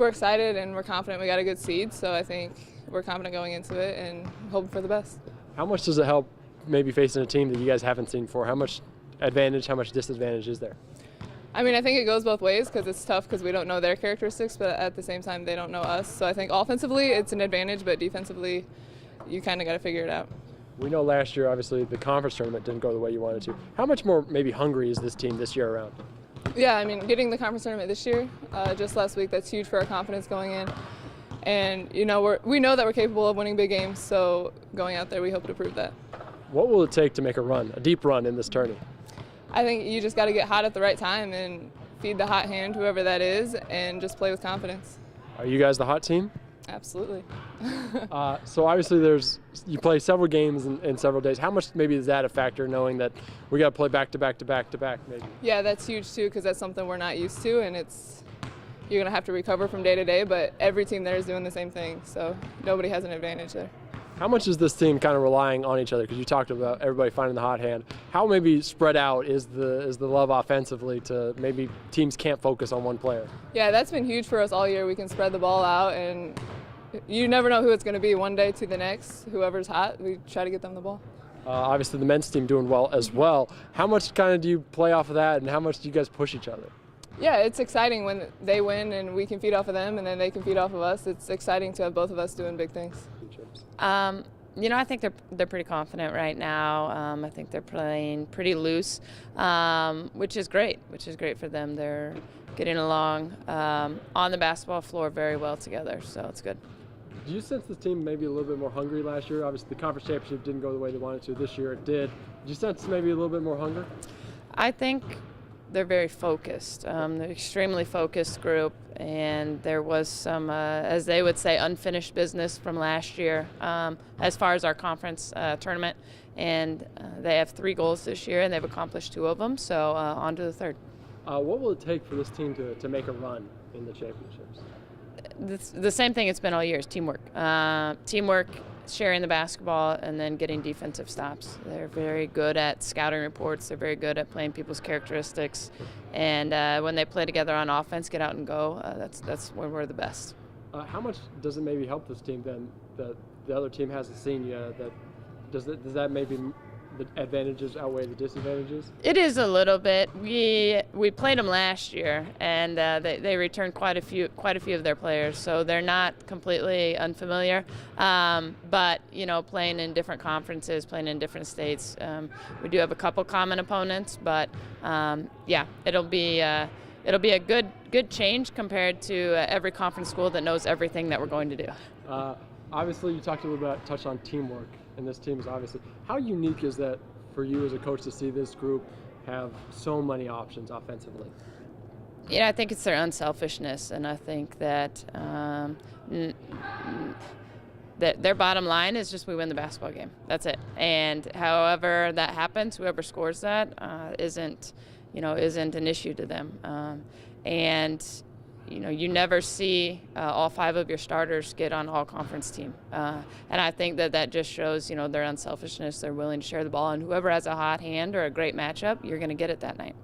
we're excited and we're confident we got a good seed, so I think we're confident going into it and hoping for the best. How much does it help maybe facing a team that you guys haven't seen before? How much advantage, how much disadvantage is there? I mean, I think it goes both ways because it's tough because we don't know their characteristics, but at the same time, they don't know us. So I think offensively, it's an advantage, but defensively, you kind of got to figure it out. We know last year, obviously, the conference tournament didn't go the way you wanted to. How much more maybe hungry is this team this year around? Yeah, I mean, getting the conference tournament this year, just last week, that's huge for our confidence going in. And, you know, we know that we're capable of winning big games, so going out there, we hope to prove that. What will it take to make a run, a deep run in this tourney? I think you just got to get hot at the right time and feed the hot hand, whoever that is, and just play with confidence. Are you guys the hot team? Absolutely. So obviously you play several games in several days. How much maybe is that a factor, knowing that we got to play back to back to back to back maybe? Yeah, that's huge too because that's something we're not used to, and you're going to have to recover from day to day, but every team there is doing the same thing, so nobody has an advantage there. How much is this team kind of relying on each other? Because you talked about everybody finding the hot hand. How maybe spread out is the love offensively to maybe teams can't focus on one player? Yeah, that's been huge for us all year. We can spread the ball out, and you never know who it's going to be one day to the next. Whoever's hot, we try to get them the ball. Obviously the men's team doing well as well. How much kind of do you play off of that, and how much do you guys push each other? Yeah, it's exciting when they win and we can feed off of them and then they can feed off of us. It's exciting to have both of us doing big things. You know, I think they're pretty confident right now. I think they're playing pretty loose, which is great for them. They're getting along on the basketball floor very well together, so it's good. Do you sense this team maybe a little bit more hungry last year? Obviously the conference championship didn't go the way they wanted to. This year it did. Do you sense maybe a little bit more hunger? I think they're very focused. They're an extremely focused group, and there was some, as they would say, unfinished business from last year as far as our conference tournament. And they have 3 goals this year, and they've accomplished 2 of them, so on to the 3rd. What will it take for this team to make a run in the championships? The same thing it's been all year is teamwork. Teamwork, sharing the basketball, and then getting defensive stops. They're very good at scouting reports. They're very good at playing people's characteristics. And when they play together on offense, get out and go, that's when we're the best. How much does it maybe help this team then that the other team hasn't seen yet? Does that maybe the advantages outweigh the disadvantages? It is a little bit. We played them last year, and they returned quite a few of their players, so they're not completely unfamiliar. But you know, playing in different conferences, playing in different states, we do have a couple common opponents. But yeah, it'll be a good change compared to every conference school that knows everything that we're going to do. Obviously, you touched on teamwork, and this team is obviously. How unique is that for you as a coach to see this group have so many options offensively? Yeah, I think it's their unselfishness, and I think that their bottom line is just we win the basketball game. That's it. And however that happens, whoever scores that isn't an issue to them. And you know, you never see all 5 of your starters get on all-conference team. And I think that just shows, you know, their unselfishness. They're willing to share the ball, and whoever has a hot hand or a great matchup, you're going to get it that night.